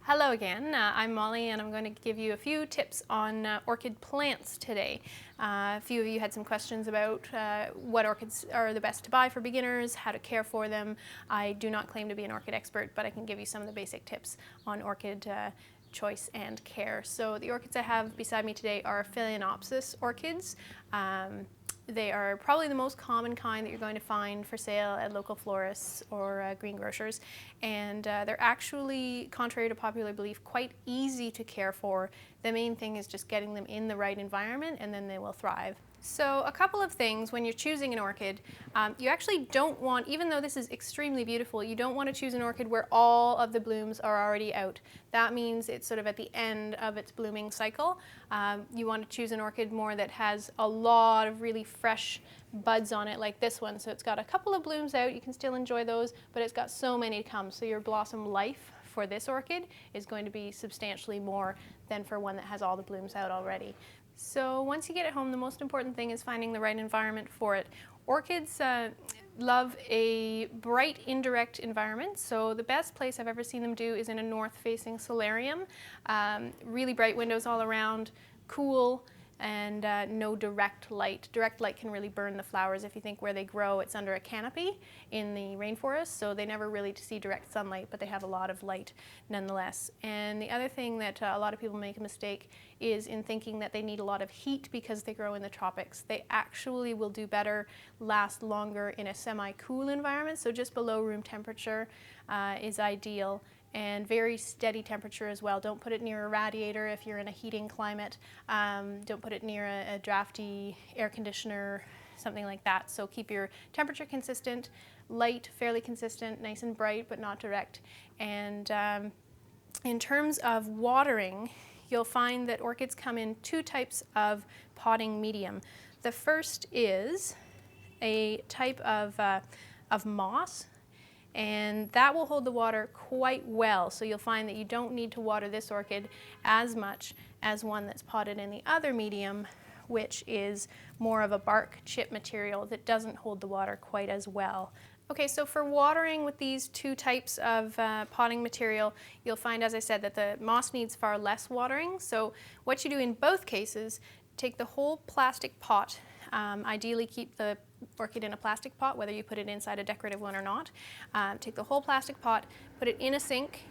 Hello again, I'm Molly and I'm going to give you a few tips on orchid plants today. A few of you had some questions about what orchids are the best to buy for beginners, how to care for them. I do not claim to be an orchid expert, but I can give you some of the basic tips on orchid choice and care. So the orchids I have beside me today are Phalaenopsis orchids. They are probably the most common kind that you're going to find for sale at local florists or greengrocers, and they're actually, contrary to popular belief, quite easy to care for. The main thing is just getting them in the right environment and then they will thrive. So a couple of things when you're choosing an orchid, you actually don't want, even though this is extremely beautiful, you don't want to choose an orchid where all of the blooms are already out. That means it's sort of at the end of its blooming cycle. You want to choose an orchid more that has a lot of really fresh buds on it, like this one. So it's got a couple of blooms out, you can still enjoy those, but it's got so many to come. So your blossom life for this orchid is going to be substantially more than for one that has all the blooms out already. So once you get it home, the most important thing is finding the right environment for it. Orchids love a bright, indirect environment, so the best place I've ever seen them do is in a north-facing solarium. Really bright windows all around, cool, and no direct light. Direct light can really burn the flowers. If you think where they grow, it's under a canopy in the rainforest, so they never really see direct sunlight, but they have a lot of light nonetheless. And the other thing that a lot of people make a mistake is in thinking that they need a lot of heat because they grow in the tropics. They actually will do better, last longer in a semi-cool environment, so just below room temperature is ideal. And very steady temperature as well. Don't put it near a radiator if you're in a heating climate. Don't put it near a drafty air conditioner, something like that. So keep your temperature consistent, light fairly consistent, nice and bright but not direct. And in terms of watering, you'll find that orchids come in two types of potting medium. The first is a type of moss, and that will hold the water quite well. So you'll find that you don't need to water this orchid as much as one that's potted in the other medium, which is more of a bark chip material that doesn't hold the water quite as well. Okay, so for watering with these two types of potting material, you'll find, as I said, that the moss needs far less watering. So what you do in both cases, take the whole plastic pot. Ideally keep the orchid in a plastic pot, whether you put it inside a decorative one or not. Take the whole plastic pot, put it in a sink,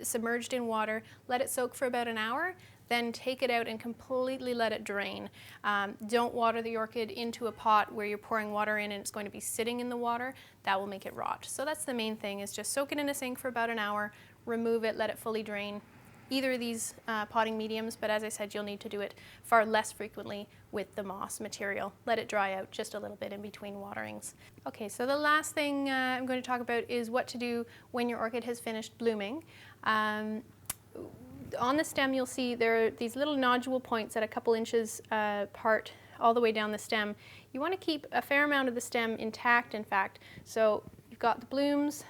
submerged in water, let it soak for about an hour, then take it out and completely let it drain. Don't water the orchid into a pot where you're pouring water in and it's going to be sitting in the water. That will make it rot. So that's the main thing, is just soak it in a sink for about an hour, remove it, let it fully drain. Either of these potting mediums, but as I said, you'll need to do it far less frequently with the moss material. Let it dry out just a little bit in between waterings. Okay, so the last thing I'm going to talk about is what to do when your orchid has finished blooming. On the stem you'll see there are these little nodule points at a couple inches apart all the way down the stem. You want to keep a fair amount of the stem intact, in fact. So you've got the blooms,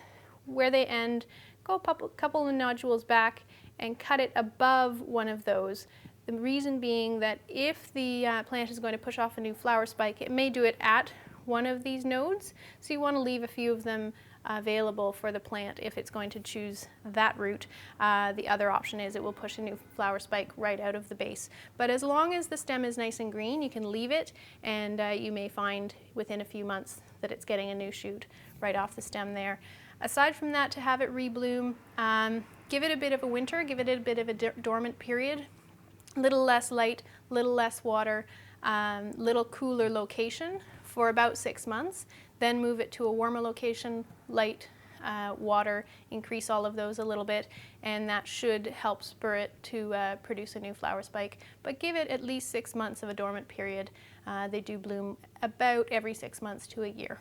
where they end, go a couple of nodules back and cut it above one of those. The reason being that if the plant is going to push off a new flower spike, it may do it at one of these nodes, so you want to leave a few of them available for the plant if it's going to choose that route. The other option is it will push a new flower spike right out of the base. But as long as the stem is nice and green, you can leave it, and you may find within a few months that it's getting a new shoot right off the stem there. Aside from that, to have it rebloom, give it a bit of a winter, give it a bit of a dormant period, a little less light, little less water, little cooler location for about 6 months, then move it to a warmer location, light, water, increase all of those a little bit, and that should help spur it to produce a new flower spike. But give it at least 6 months of a dormant period. They do bloom about every 6 months to a year.